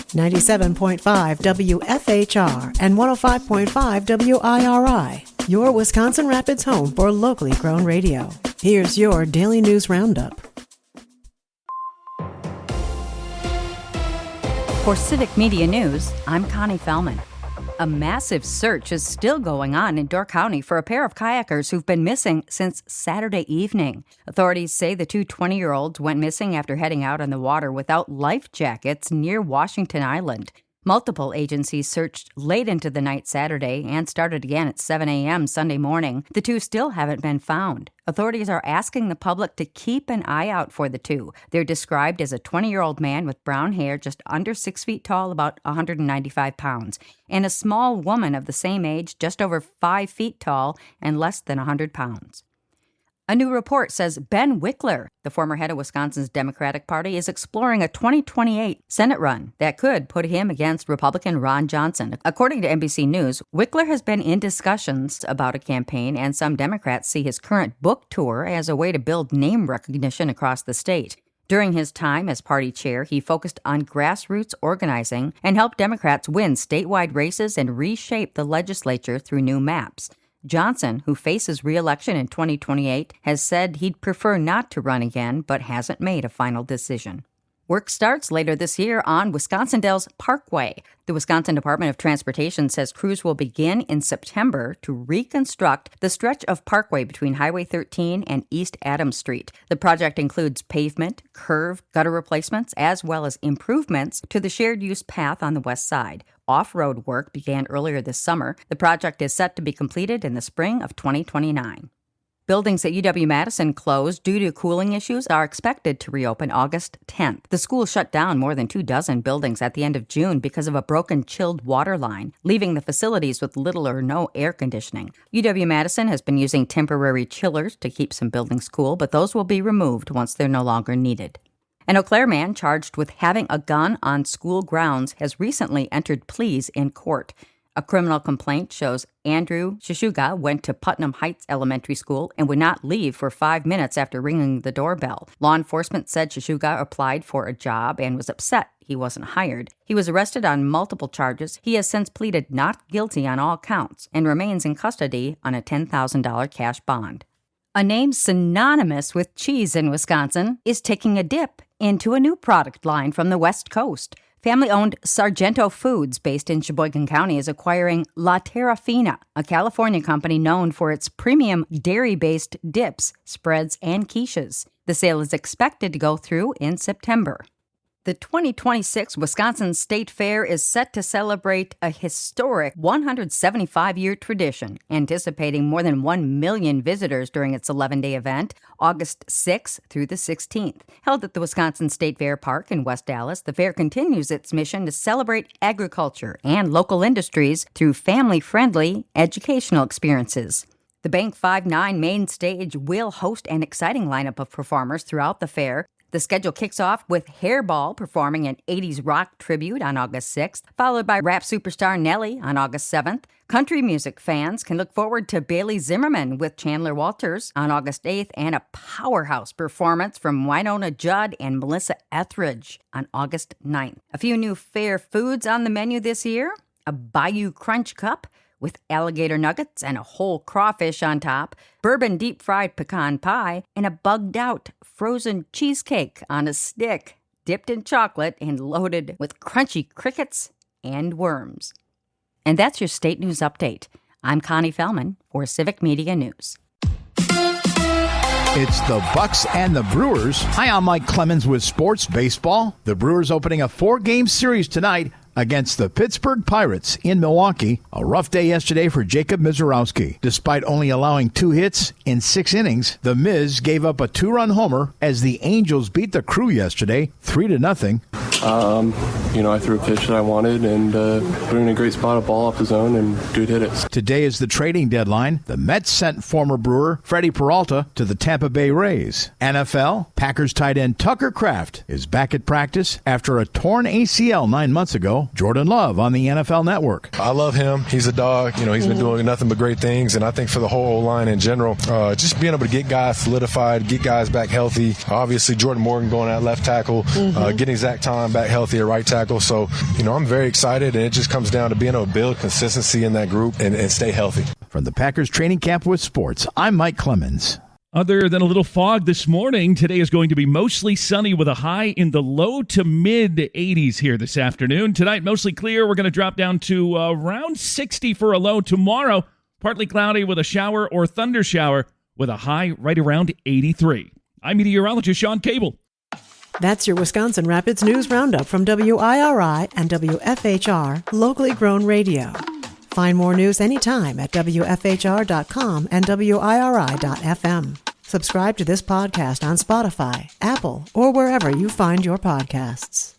97.5 WFHR and 105.5 WIRI, your Wisconsin Rapids home for locally grown radio. Here's your Daily News Roundup. For Civic Media News, I'm Connie Fellman. A massive search is still going on in Door County for a pair of kayakers who've been missing since Saturday evening. Authorities say the two 20-year-olds went missing after heading out on the water without life jackets near Washington Island. Multiple agencies searched late into the night Saturday and started again at 7 a.m. Sunday morning. The two still haven't been found. Authorities are asking the public to keep an eye out for the two. They're described as a 20-year-old man with brown hair, just under 6 feet tall, about 195 pounds, and a small woman of the same age, just over 5 feet tall and less than 100 pounds. A new report says Ben Wickler, the former head of Wisconsin's Democratic Party, is exploring a 2028 Senate run that could put him against Republican Ron Johnson. According to NBC News, Wickler has been in discussions about a campaign, and some Democrats see his current book tour as a way to build name recognition across the state. During his time as party chair, he focused on grassroots organizing and helped Democrats win statewide races and reshape the legislature through new maps. Johnson, who faces re-election in 2028, has said he'd prefer not to run again, but hasn't made a final decision. Work starts later this year on Wisconsin Dells Parkway. The Wisconsin Department of Transportation says crews will begin in September to reconstruct the stretch of parkway between Highway 13 and East Adams Street. The project includes pavement, curve, gutter replacements, as well as improvements to the shared-use path on the west side. Off-road work began earlier this summer. The project is set to be completed in the spring of 2029. Buildings at UW-Madison closed due to cooling issues are expected to reopen August 10th. The school shut down more than 24 buildings at the end of June because of a broken chilled water line, leaving the facilities with little or no air conditioning. UW-Madison has been using temporary chillers to keep some buildings cool, but those will be removed once they're no longer needed. An Eau Claire man charged with having a gun on school grounds has recently entered pleas in court. A criminal complaint shows Andrew Shishuga went to Putnam Heights Elementary School and would not leave for 5 minutes after ringing the doorbell. Law enforcement said Shishuga applied for a job and was upset he wasn't hired. He was arrested on multiple charges. He has since pleaded not guilty on all counts and remains in custody on a $10,000 cash bond. A name synonymous with cheese in Wisconsin is taking a dip into a new product line from the West Coast. Family-owned Sargento Foods, based in Sheboygan County, is acquiring La Terra Fina, a California company known for its premium dairy-based dips, spreads, and quiches. The sale is expected to go through in September. The 2026 Wisconsin State Fair is set to celebrate a historic 175-year tradition, anticipating more than 1 million visitors during its 11-day event, August 6th through the 16th. Held at the Wisconsin State Fair Park in West Dallas, the fair continues its mission to celebrate agriculture and local industries through family-friendly educational experiences. The Bank 5-9 main stage will host an exciting lineup of performers throughout the fair. The schedule kicks off with Hairball performing an 80s rock tribute on August 6th, followed by rap superstar Nelly on August 7th. Country music fans can look forward to Bailey Zimmerman with Chandler Walters on August 8th and a powerhouse performance from Winona Judd and Melissa Etheridge on August 9th. A few new fair foods on the menu this year: a Bayou Crunch Cup with alligator nuggets and a whole crawfish on top, bourbon deep-fried pecan pie, and a bugged-out frozen cheesecake on a stick, dipped in chocolate and loaded with crunchy crickets and worms. And that's your state news update. I'm Connie Fellman for Civic Media News. It's the Bucks and the Brewers. Hi, I'm Mike Clemens with Sports Baseball. The Brewers opening a 4-game series tonight against the Pittsburgh Pirates in Milwaukee. A rough day yesterday for Jacob Mizorowski. Despite only allowing 2 hits in 6 innings, the Miz gave up a 2-run homer as the Angels beat the Crew yesterday 3-0. I threw a pitch that I wanted and threw in a great spot, a ball off the zone, and good hit it. Today is the trading deadline. The Mets sent former Brewer Freddie Peralta to the Tampa Bay Rays. NFL, Packers tight end Tucker Kraft is back at practice after a torn ACL 9 months ago. Jordan Love on the NFL Network. I love him. He's a dog. He's been doing nothing but great things, and I think for the whole line in general, just being able to get guys solidified, get guys back healthy. Obviously, Jordan Morgan going at left tackle, getting Zach Tom Devon back healthy at right tackle. So, I'm very excited, and it just comes down to being able to build consistency in that group and stay healthy. From the Packers training camp with sports, I'm Mike Clemens. Other than a little fog this morning, today is going to be mostly sunny with a high in the low to mid 80s here this afternoon. Tonight, mostly clear. We're going to drop down to around 60 for a low. Tomorrow, partly cloudy with a shower or thunder shower with a high right around 83. I'm meteorologist Sean Cable. That's your Wisconsin Rapids News Roundup from WIRI and WFHR, locally grown radio. Find more news anytime at WFHR.com and WIRI.FM. Subscribe to this podcast on Spotify, Apple, or wherever you find your podcasts.